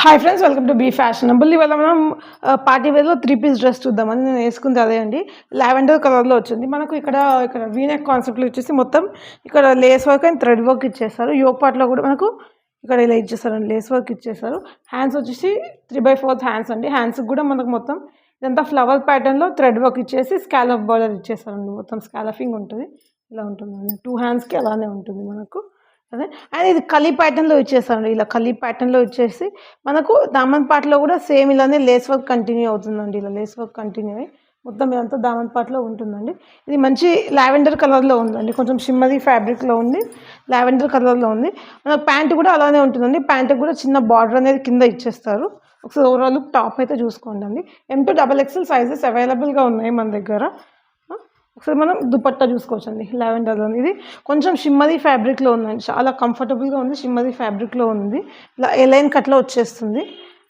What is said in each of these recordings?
Hi friends, welcome to be fashionable. ఇవాళ మనం party వేర్లో 3 piece dress చూద్దామని నేను వేసుకుంది అదే అండి. లావెండర్ కలర్లో వచ్చింది మనకు. ఇక్కడ వీనెక్ కాన్సెప్ట్లో వచ్చేసి మొత్తం ఇక్కడ lace work and thread work ఇచ్చేస్తారు. యోక్ పార్ట్లో కూడా మనకు ఇక్కడ ఇలా ఇచ్చేస్తారండి, లేస్ వర్క్ ఇచ్చేస్తారు. హ్యాండ్స్ వచ్చేసి 3/4 హ్యాండ్స్ అండి. హ్యాండ్స్కి కూడా మనకు మొత్తం ఇదంతా ఫ్లవర్ ప్యాటర్న్లో థ్రెడ్ వర్క్ ఇచ్చేసి స్కాలప్ బార్డర్ ఇచ్చేస్తారండి. మొత్తం స్కాలఫింగ్ ఉంటుంది, ఇలా ఉంటుందండి. 2 హ్యాండ్స్కి అలానే ఉంటుంది మనకు. అదే అండ్ ఇది కలీ ప్యాటర్న్లో ఇచ్చేస్తారండి. ఇలా కలీ ప్యాటర్న్లో ఇచ్చేసి మనకు దామన్ పార్ట్లో కూడా సేమ్ ఇలానే లేస్ వర్క్ కంటిన్యూ అవుతుందండి. ఇలా లేస్ వర్క్ కంటిన్యూ అయ్యి మొత్తం ఇదంతా దామన్ పార్ట్లో ఉంటుందండి. ఇది మంచి లావెండర్ కలర్లో ఉందండి, కొంచెం షిమ్మరీ ఫ్యాబ్రిక్లో ఉంది, లావెండర్ కలర్లో ఉంది. మనకు ప్యాంట్ కూడా అలానే ఉంటుందండి. ప్యాంట్కి కూడా చిన్న బార్డర్ అనేది కింద ఇచ్చేస్తారు. ఒకసారి ఓవరాల్ టాప్ అయితే చూసుకోండి అండి. M2XXL సైజెస్ అవైలబుల్గా ఉన్నాయి మన దగ్గర. ఒకసారి మనం దుపట్టా చూసుకోవచ్చు అండి. లావెండర్లో ఇది కొంచెం షిమ్మరీ ఫ్యాబ్రిక్లో ఉందండి, చాలా కంఫర్టబుల్గా ఉంది. షిమ్మరీ ఫ్యాబ్రిక్లో ఉంది, ఇలా ఎలైన్ కట్లో వచ్చేస్తుంది.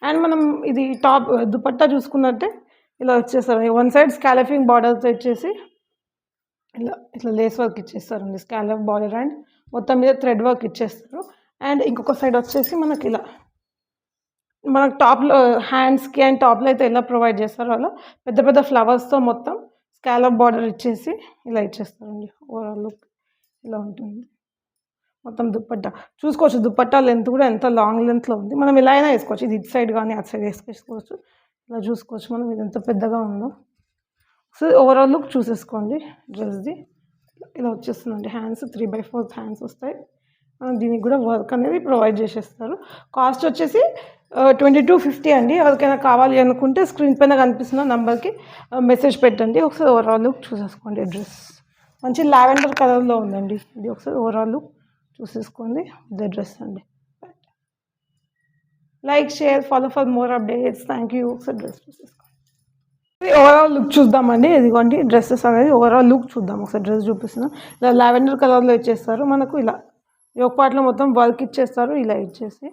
అండ్ మనం ఇది టాప్ దుపట్టా చూసుకున్నట్టే ఇలా వచ్చేస్తారు. వన్ సైడ్ స్కాలఫింగ్ బార్డర్తో ఇచ్చేసి ఇట్లా లేస్ వర్క్ ఇచ్చేస్తారండి. స్కాలప్ బార్డర్ అండ్ మొత్తం మీద థ్రెడ్ వర్క్ ఇచ్చేస్తారు. అండ్ ఇంకొక సైడ్ వచ్చేసి మనకి ఇలా మనకు టాప్లో హ్యాండ్స్కి అండ్ టాప్లో అయితే ఎలా ప్రొవైడ్ చేస్తారో అలా పెద్ద పెద్ద ఫ్లవర్స్తో మొత్తం స్కాలప్ బార్డర్ ఇచ్చేసి ఇలా ఇచ్చేస్తారండి. ఓవరాల్ లుక్ ఇలా ఉంటుంది. మొత్తం దుపట్టా చూసుకోవచ్చు. దుపట్టా లెంత్ కూడా ఎంత లాంగ్ లెంత్లో ఉంది. మనం ఇలా అయినా వేసుకోవచ్చు, ఇది ఇటు సైడ్ కానీ అటు సైడ్ వేసుకోవచ్చు. ఇలా చూసుకోవచ్చు మనం, ఇది ఎంత పెద్దగా ఉందో. సో ఓవరాల్ లుక్ చూసేసుకోండి డ్రెస్ది. ఇలా వచ్చేస్తుందండి. హ్యాండ్స్ 3/4 హ్యాండ్స్ వస్తాయి. దీనికి కూడా వర్క్ అనేది ప్రొవైడ్ చేసేస్తారు. కాస్ట్ వచ్చేసి 2250 అండి. ఎవరికైనా కావాలి అనుకుంటే స్క్రీన్ పైన కనిపిస్తున్న నెంబర్కి మెసేజ్ పెట్టండి. ఒకసారి ఓవరాల్ లుక్ చూసేసుకోండి. డ్రెస్ మంచి లావెండర్ కలర్లో ఉందండి. ఇది ఒకసారి ఓవరాల్ లుక్ చూసేసుకోండి. ఇదే డ్రెస్ అండి. Like, share, follow for more updates. Thank you. ఒకసారి డ్రెస్ చూసేసుకోండి. ఓవరాల్ లుక్ చూద్దామండి. ఇదిగోండి డ్రెస్సెస్ అనేది ఓవరాల్ లుక్ చూద్దాం. ఒకసారి డ్రెస్ చూపిస్తున్నాం. ఇలా లావెండర్ కలర్లో ఇచ్చేస్తారు మనకు. ఇలా యోక్ పార్ట్లో మొత్తం వర్క్ ఇచ్చేస్తారు. ఇలా ఇచ్చేసి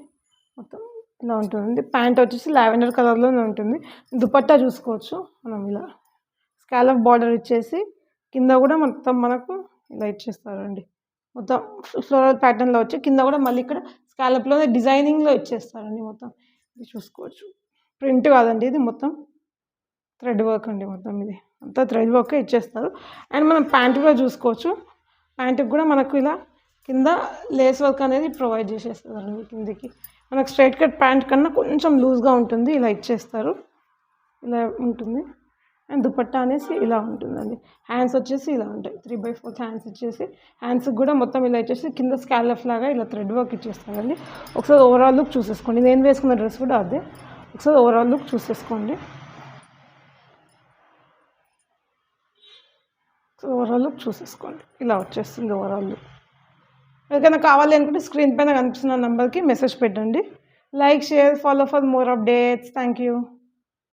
మొత్తం ఇలా ఉంటుంది. ప్యాంట్ వచ్చేసి లావెండర్ కలర్లోనే ఉంటుంది. దుపట్టా చూసుకోవచ్చు మనం. ఇలా స్కాలప్ బార్డర్ ఇచ్చేసి కింద కూడా మొత్తం మనకు ఇలా ఇచ్చేస్తారండి. మొత్తం ఫ్లోరల్ ప్యాటర్న్లో వచ్చి కింద కూడా మళ్ళీ ఇక్కడ స్కాలప్లోనే డిజైనింగ్లో ఇచ్చేస్తారండి. మొత్తం ఇది చూసుకోవచ్చు. ప్రింట్ కాదండి, ఇది మొత్తం థ్రెడ్ వర్క్ అండి. మొత్తం ఇది అంతా థ్రెడ్ వర్కే ఇచ్చేస్తారు. అండ్ మనం ప్యాంట్ కూడా చూసుకోవచ్చు. ప్యాంటుకి కూడా మనకు ఇలా కింద లేస్ వర్క్ అనేది ప్రొవైడ్ చేసేస్తారండి. కిందకి మనకు స్ట్రైట్ కట్ ప్యాంట్ కన్నా కొంచెం లూజ్గా ఉంటుంది, ఇలా ఇచ్చేస్తారు. ఇలా ఉంటుంది. అండ్ దుపట్టా అనేసి ఇలా ఉంటుందండి. హ్యాండ్స్ వచ్చేసి ఇలా ఉంటాయి. 3/4 హ్యాండ్స్ ఇచ్చేసి హ్యాండ్స్కి కూడా మొత్తం ఇలా ఇచ్చేసి కింద స్కాలఫ్ లాగా ఇలా థ్రెడ్ వర్క్ ఇచ్చేస్తారండి. ఒకసారి ఓవరాల్ లుక్ చూసేసుకోండి. నేను వేసుకున్న డ్రెస్ కూడా అదే. ఒకసారి ఓవరాల్ లుక్ చూసేసుకోండి. ఓవరాల్ లుక్ చూసేసుకోండి. ఇలా వచ్చేస్తుంది ఓవరాల్ లుక్. ఎవరికైనా కావాలి అనుకుంటే స్క్రీన్ పైన కనిపిస్తున్న నెంబర్కి మెసేజ్ పెట్టండి. Like, share, follow for more updates. Thank you.